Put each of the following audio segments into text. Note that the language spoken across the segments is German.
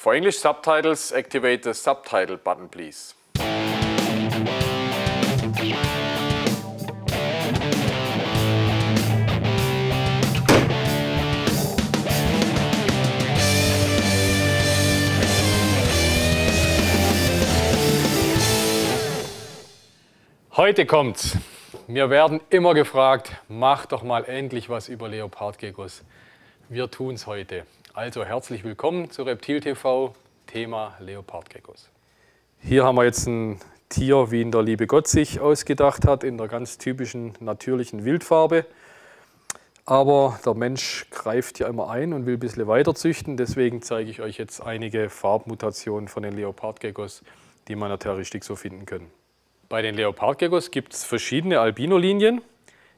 For English subtitles, activate the subtitle button, please. Heute kommt's. Wir werden immer gefragt, mach doch mal endlich was über Leopardgeckos. Wir tun's heute. Also herzlich willkommen zu Reptil TV, Thema Leopardgeckos. Hier haben wir jetzt ein Tier, wie ihn der liebe Gott sich ausgedacht hat, in der ganz typischen natürlichen Wildfarbe. Aber der Mensch greift ja immer ein und will ein bisschen weiter züchten. Deswegen zeige ich euch jetzt einige Farbmutationen von den Leopardgeckos, die man in der Terroristik so finden können. Bei den Leopardgeckos gibt es verschiedene Albino-Linien.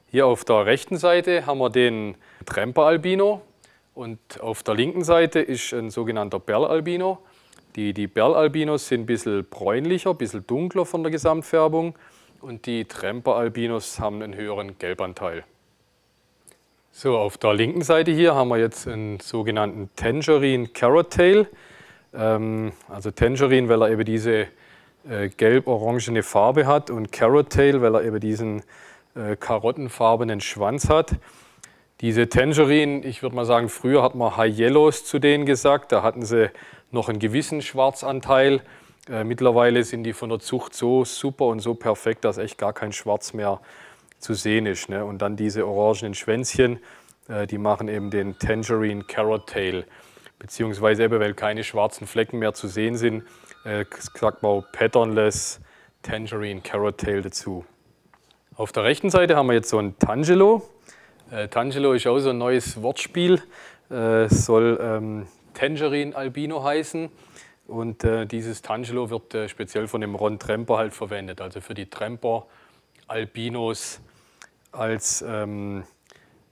Hier auf der rechten Seite haben wir den Tremper-Albino und auf der linken Seite ist ein sogenannter Berl-Albino. Die Berl-Albinos sind ein bisschen bräunlicher, ein bisschen dunkler von der Gesamtfärbung und die Tremper-Albinos haben einen höheren Gelbanteil. So, auf der linken Seite hier haben wir jetzt einen sogenannten Tangerine Carrot Tail. Also Tangerine, weil er eben diese gelb-orangene Farbe hat, und Carrot Tail, weil er eben diesen karottenfarbenen Schwanz hat. Diese Tangerine, ich würde mal sagen, früher hat man High Yellows zu denen gesagt, da hatten sie noch einen gewissen Schwarzanteil. Mittlerweile sind die von der Zucht so super und so perfekt, dass echt gar kein Schwarz mehr zu sehen ist. Ne? Und dann diese orangenen Schwänzchen, die machen eben den Tangerine Carrot Tail. Beziehungsweise eben, weil keine schwarzen Flecken mehr zu sehen sind, sagt man auch Patternless Tangerine Carrot Tail dazu. Auf der rechten Seite haben wir jetzt so ein Tangelo. Tangelo ist auch so ein neues Wortspiel, soll Tangerine Albino heißen. Und dieses Tangelo wird speziell von dem Ron Tremper halt verwendet, also für die Tremper Albinos als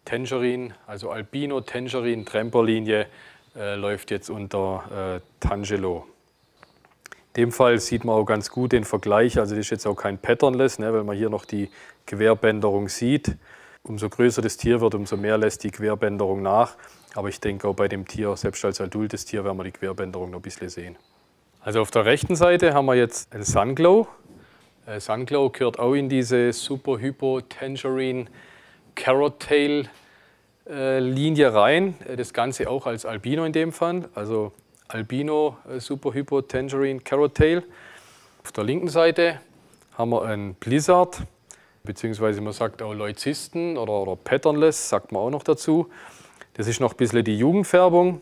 Tangerine, also Albino Tangerine Tremper Linie läuft jetzt unter Tangelo. In dem Fall sieht man auch ganz gut den Vergleich, also das ist jetzt auch kein Patternless, ne, weil man hier noch die Querbänderung sieht. Umso größer das Tier wird, umso mehr lässt die Querbänderung nach. Aber ich denke auch bei dem Tier, selbst als adultes Tier, werden wir die Querbänderung noch ein bisschen sehen. Also auf der rechten Seite haben wir jetzt einen Sunglow. Sunglow gehört auch in diese Super Hypo Tangerine Carrot Tail Linie rein. Das Ganze auch als Albino in dem Fall. Also Albino Super Hypo Tangerine Carrot Tail. Auf der linken Seite haben wir einen Blizzard, beziehungsweise man sagt auch Leucisten oder Patternless, sagt man auch noch dazu. Das ist noch ein bisschen die Jugendfärbung.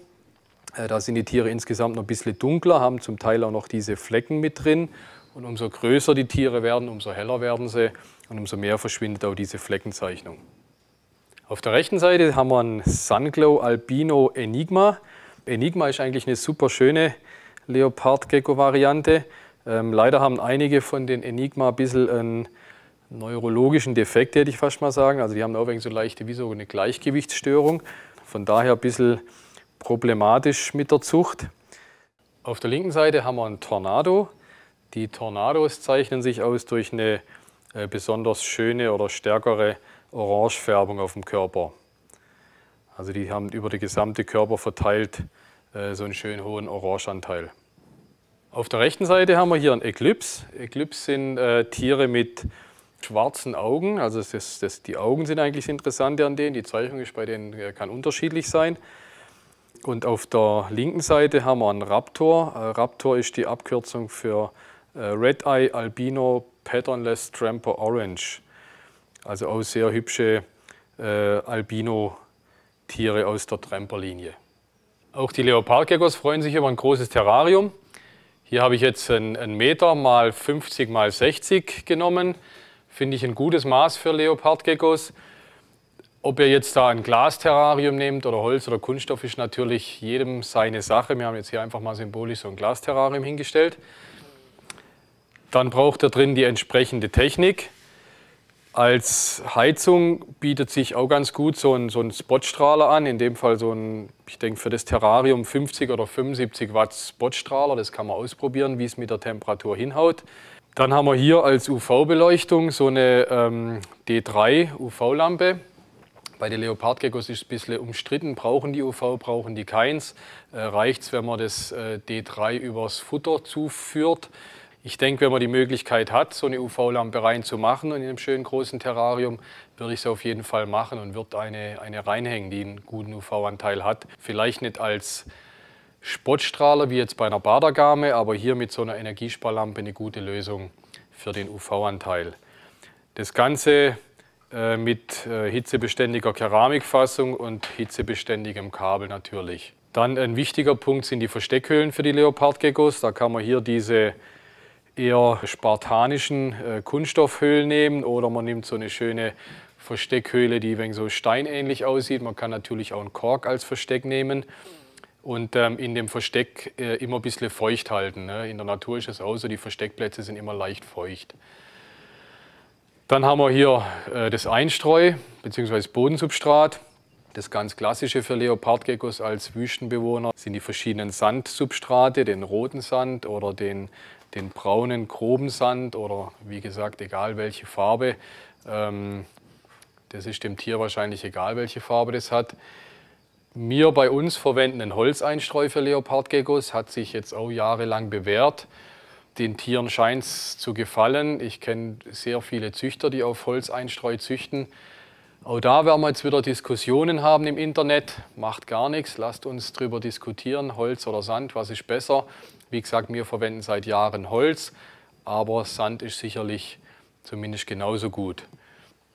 Da sind die Tiere insgesamt noch ein bisschen dunkler, haben zum Teil auch noch diese Flecken mit drin. Und umso größer die Tiere werden, umso heller werden sie und umso mehr verschwindet auch diese Fleckenzeichnung. Auf der rechten Seite haben wir einen Sunglow Albino Enigma. Enigma ist eigentlich eine super schöne Leopardgecko-Variante. Leider haben einige von den Enigma ein bisschen einen neurologischen Defekt, hätte ich fast mal sagen. Also die haben auch so leichte, wie so eine Gleichgewichtsstörung. Von daher ein bisschen problematisch mit der Zucht. Auf der linken Seite haben wir einen Tornado. Die Tornados zeichnen sich aus durch eine besonders schöne oder stärkere Orangefärbung auf dem Körper. Also die haben über den gesamten Körper verteilt so einen schönen hohen Orangeanteil. Auf der rechten Seite haben wir hier einen Eclipse. Eclipse sind Tiere mit schwarzen Augen. Also die Augen sind eigentlich das Interessante an denen. Die Zeichnung ist bei denen kann unterschiedlich sein. Und auf der linken Seite haben wir einen Raptor. Raptor ist die Abkürzung für Red Eye Albino Patternless Tremper Orange. Also auch sehr hübsche Albino-Tiere aus der Tremper-Linie. Auch die Leopardgeckos freuen sich über ein großes Terrarium. Hier habe ich jetzt ein Meter mal 50 mal 60 genommen. Finde ich ein gutes Maß für Leopardgeckos. Ob ihr jetzt da ein Glasterrarium nehmt oder Holz oder Kunststoff, ist natürlich jedem seine Sache. Wir haben jetzt hier einfach mal symbolisch so ein Glasterrarium hingestellt. Dann braucht ihr drin die entsprechende Technik. Als Heizung bietet sich auch ganz gut so ein Spotstrahler an. In dem Fall so ein, ich denke für das Terrarium 50 oder 75 Watt Spotstrahler. Das kann man ausprobieren, wie es mit der Temperatur hinhaut. Dann haben wir hier als UV-Beleuchtung so eine D3 UV-Lampe. Bei den Leopardgeckos ist es ein bisschen umstritten, brauchen die UV, brauchen die keins. Reicht es, wenn man das D3 übers Futter zuführt? Ich denke, wenn man die Möglichkeit hat, so eine UV-Lampe reinzumachen und in einem schönen großen Terrarium, würde ich es auf jeden Fall machen und würde eine reinhängen, die einen guten UV-Anteil hat. Vielleicht nicht als Spottstrahler wie jetzt bei einer Badergame, aber hier mit so einer Energiesparlampe eine gute Lösung für den UV-Anteil. Das Ganze mit hitzebeständiger Keramikfassung und hitzebeständigem Kabel natürlich. Dann ein wichtiger Punkt sind die Versteckhöhlen für die Leopardgeckos. Da kann man hier diese eher spartanischen Kunststoffhöhlen nehmen oder man nimmt so eine schöne Versteckhöhle, die ein wenig so steinähnlich aussieht. Man kann natürlich auch einen Kork als Versteck nehmen und in dem Versteck immer ein bisschen feucht halten. Ne? In der Natur ist es auch so, die Versteckplätze sind immer leicht feucht. Dann haben wir hier das Einstreu bzw. Bodensubstrat. Das ganz klassische für Leopardgeckos als Wüstenbewohner sind die verschiedenen Sandsubstrate, den roten Sand oder den braunen, groben Sand oder wie gesagt, egal welche Farbe. Das ist dem Tier wahrscheinlich egal, welche Farbe das hat. Wir bei uns verwenden einen Holzeinstreu für Leopardgeckos, hat sich jetzt auch jahrelang bewährt. Den Tieren scheint es zu gefallen. Ich kenne sehr viele Züchter, die auf Holzeinstreu züchten. Auch da werden wir jetzt wieder Diskussionen haben im Internet. Macht gar nichts, lasst uns darüber diskutieren, Holz oder Sand, was ist besser. Wie gesagt, wir verwenden seit Jahren Holz, aber Sand ist sicherlich zumindest genauso gut.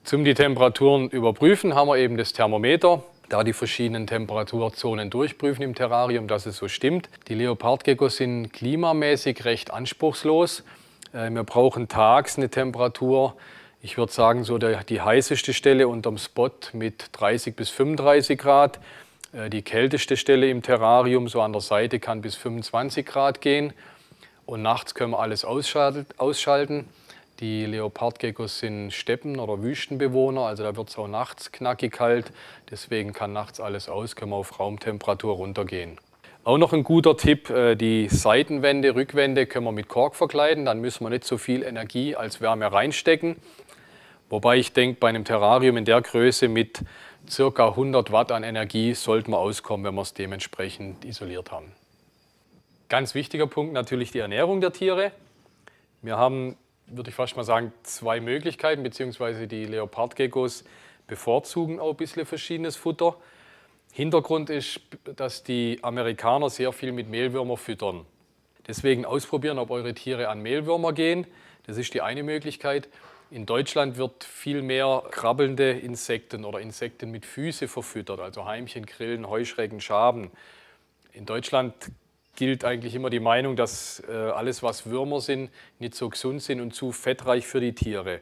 Zum die Temperaturen überprüfen haben wir eben das Thermometer. Da die verschiedenen Temperaturzonen durchprüfen im Terrarium, dass es so stimmt. Die Leopardgeckos sind klimamäßig recht anspruchslos. Wir brauchen tags eine Temperatur, ich würde sagen so die heißeste Stelle unterm Spot mit 30 bis 35 Grad. Die kälteste Stelle im Terrarium so an der Seite kann bis 25 Grad gehen. Und nachts können wir alles ausschalten. Die Leopardgeckos sind Steppen- oder Wüstenbewohner, also da wird es auch nachts knackig kalt. Deswegen kann nachts alles aus, können wir auf Raumtemperatur runtergehen. Auch noch ein guter Tipp, die Seitenwände, Rückwände können wir mit Kork verkleiden. Dann müssen wir nicht so viel Energie als Wärme reinstecken. Wobei ich denke, bei einem Terrarium in der Größe mit ca. 100 Watt an Energie sollten wir auskommen, wenn wir es dementsprechend isoliert haben. Ganz wichtiger Punkt natürlich die Ernährung der Tiere. Wir haben, würde ich fast mal sagen, zwei Möglichkeiten, beziehungsweise die Leopardgeckos bevorzugen auch ein bisschen verschiedenes Futter. Hintergrund ist, dass die Amerikaner sehr viel mit Mehlwürmer füttern. Deswegen ausprobieren, ob eure Tiere an Mehlwürmer gehen. Das ist die eine Möglichkeit. In Deutschland wird viel mehr krabbelnde Insekten oder Insekten mit Füße verfüttert, also Heimchen, Grillen, Heuschrecken, Schaben. In Deutschland gilt eigentlich immer die Meinung, dass alles, was Würmer sind, nicht so gesund sind und zu fettreich für die Tiere.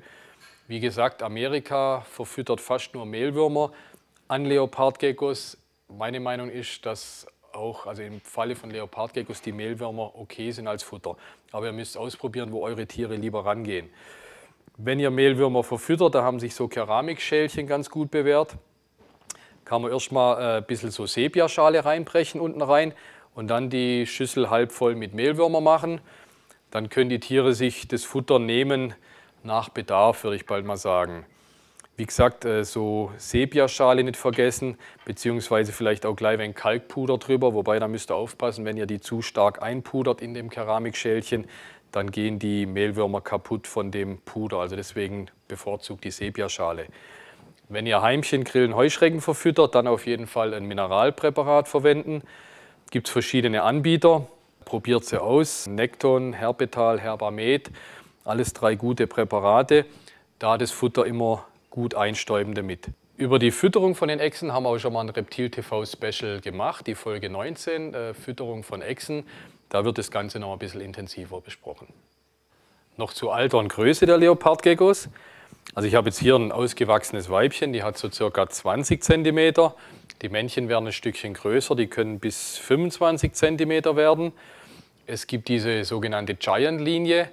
Wie gesagt, Amerika verfüttert fast nur Mehlwürmer an Leopardgeckos. Meine Meinung ist, dass auch, also im Falle von Leopardgeckos, die Mehlwürmer okay sind als Futter. Aber ihr müsst ausprobieren, wo eure Tiere lieber rangehen. Wenn ihr Mehlwürmer verfüttert, da haben sich so Keramikschälchen ganz gut bewährt. Kann man erstmal ein bisschen so Sepiaschale reinbrechen unten rein und dann die Schüssel halb voll mit Mehlwürmer machen. Dann können die Tiere sich das Futter nehmen nach Bedarf, würde ich bald mal sagen. Wie gesagt, so Sepiaschale nicht vergessen, beziehungsweise vielleicht auch gleich ein Kalkpuder drüber, wobei da müsst ihr aufpassen, wenn ihr die zu stark einpudert in dem Keramikschälchen, dann gehen die Mehlwürmer kaputt von dem Puder, also deswegen bevorzugt die Sepiaschale. Wenn ihr Heimchen, Grillen, Heuschrecken verfüttert, dann auf jeden Fall ein Mineralpräparat verwenden. Gibt es verschiedene Anbieter, probiert sie aus. Nekton, Herpetal, Herbamed, alles 3 gute Präparate. Da das Futter immer gut einstäubende mit. Über die Fütterung von den Echsen haben wir auch schon mal ein Reptil-TV-Special gemacht, die Folge 19, Fütterung von Echsen. Da wird das Ganze noch ein bisschen intensiver besprochen. Noch zu Alter und Größe der Leopardgeckos. Also ich habe jetzt hier ein ausgewachsenes Weibchen, die hat so ca. 20 cm. Die Männchen werden ein Stückchen größer, die können bis 25 cm werden. Es gibt diese sogenannte Giant-Linie.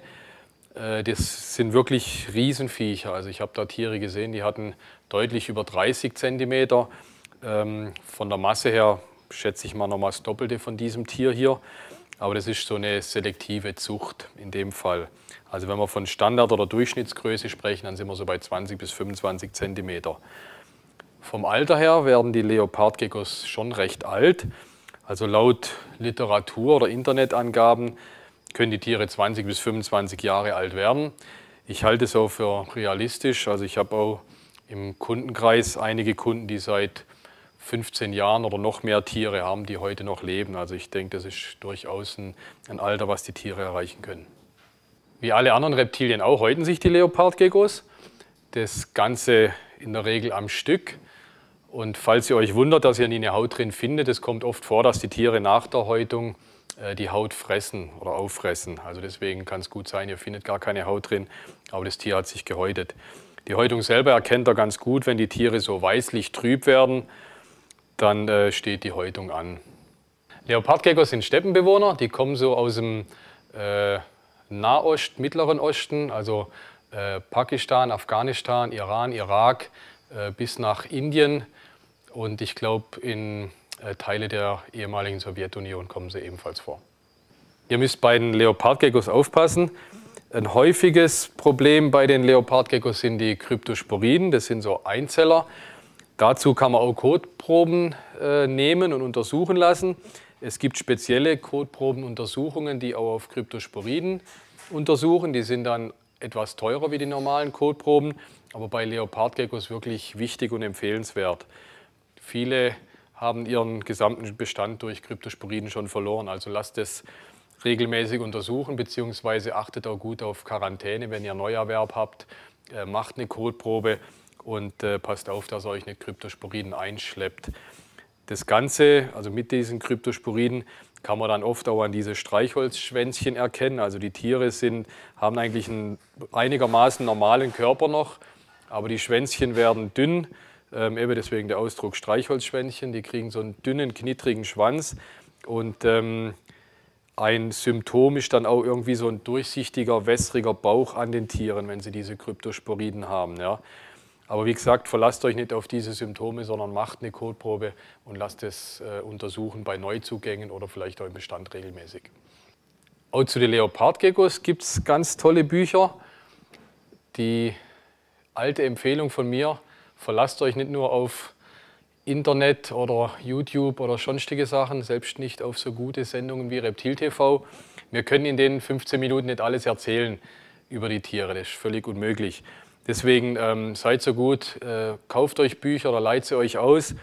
Das sind wirklich Riesenviecher. Also ich habe da Tiere gesehen, die hatten deutlich über 30 cm. Von der Masse her schätze ich mal nochmal das Doppelte von diesem Tier hier. Aber das ist so eine selektive Zucht in dem Fall. Also wenn wir von Standard- oder Durchschnittsgröße sprechen, dann sind wir so bei 20 bis 25 cm. Vom Alter her werden die Leopardgeckos schon recht alt. Also laut Literatur oder Internetangaben können die Tiere 20 bis 25 Jahre alt werden. Ich halte es auch für realistisch. Also ich habe auch im Kundenkreis einige Kunden, die seit 15 Jahren oder noch mehr Tiere haben, die heute noch leben. Also ich denke, das ist durchaus ein Alter, was die Tiere erreichen können. Wie alle anderen Reptilien auch häuten sich die Leopardgeckos. Das Ganze in der Regel am Stück. Und falls ihr euch wundert, dass ihr nie eine Haut drin findet, es kommt oft vor, dass die Tiere nach der Häutung die Haut fressen oder auffressen. Also deswegen kann es gut sein, ihr findet gar keine Haut drin, aber das Tier hat sich gehäutet. Die Häutung selber erkennt ihr ganz gut, wenn die Tiere so weißlich trüb werden, dann steht die Häutung an. Leopardgeckos sind Steppenbewohner, die kommen so aus dem Nahost, Mittleren Osten, also Pakistan, Afghanistan, Iran, Irak bis nach Indien und ich glaube in Teile der ehemaligen Sowjetunion kommen sie ebenfalls vor. Ihr müsst bei den Leopardgeckos aufpassen. Ein häufiges Problem bei den Leopardgeckos sind die Cryptosporiden, das sind so Einzeller. Dazu kann man auch Kotproben nehmen und untersuchen lassen. Es gibt spezielle Kotprobenuntersuchungen, die auch auf Cryptosporiden untersuchen. Die sind dann etwas teurer wie die normalen Kotproben, aber bei Leopardgeckos wirklich wichtig und empfehlenswert. Viele haben ihren gesamten Bestand durch Cryptosporiden schon verloren, also lasst es regelmäßig untersuchen, beziehungsweise achtet auch gut auf Quarantäne, wenn ihr Neuerwerb habt, macht eine Kotprobe und passt auf, dass ihr euch nicht Cryptosporiden einschleppt. Das Ganze, also mit diesen Cryptosporiden, kann man dann oft auch an diese Streichholzschwänzchen erkennen. Also die Tiere haben eigentlich einen einigermaßen normalen Körper noch, aber die Schwänzchen werden dünn, eben deswegen der Ausdruck Streichholzschwänzchen. Die kriegen so einen dünnen, knittrigen Schwanz und ein Symptom ist dann auch irgendwie so ein durchsichtiger, wässriger Bauch an den Tieren, wenn sie diese Cryptosporiden haben. Ja. Aber wie gesagt, verlasst euch nicht auf diese Symptome, sondern macht eine Kotprobe und lasst es untersuchen bei Neuzugängen oder vielleicht auch im Bestand regelmäßig. Auch zu den Leopardgeckos gibt es ganz tolle Bücher. Die alte Empfehlung von mir, verlasst euch nicht nur auf Internet oder YouTube oder sonstige Sachen, selbst nicht auf so gute Sendungen wie Reptil TV. Wir können in den 15 Minuten nicht alles erzählen über die Tiere, das ist völlig unmöglich. Deswegen seid so gut, kauft euch Bücher oder leiht sie euch aus.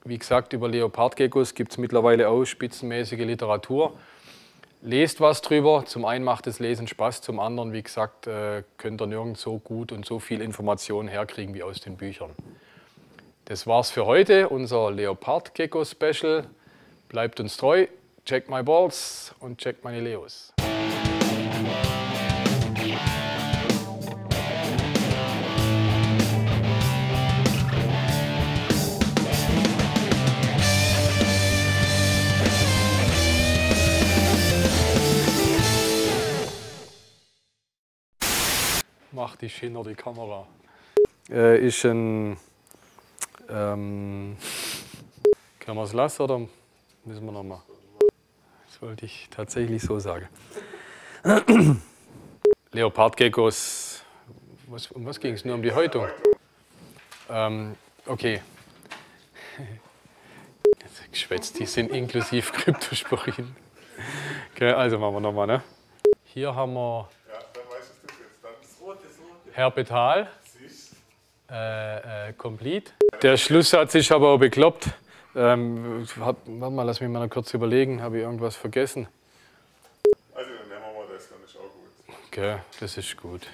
Wie gesagt, über Leopardgeckos gibt es mittlerweile auch spitzenmäßige Literatur. Lest was drüber. Zum einen macht das Lesen Spaß, zum anderen, wie gesagt, könnt ihr nirgends so gut und so viel Informationen herkriegen wie aus den Büchern. Das war's für heute, unser Leopardgecko-Special. Bleibt uns treu, check my balls und check meine Leos. Mach dich hinter die Kamera. Ist ein... können wir es lassen oder müssen wir nochmal? Das wollte ich tatsächlich so sagen. Leopardgeckos, um was ging es? Nur um die Häutung? Okay. Geschwätzt, die sind inklusive Cryptosporiden. Okay, also machen wir nochmal. Ne? Hier haben wir Herpetal. Complete. Der Schlusssatz ist aber auch bekloppt. Warte mal, lass mich mal kurz überlegen. Habe ich irgendwas vergessen? Also dann nehmen wir das, dann ist auch gut. Okay, das ist gut.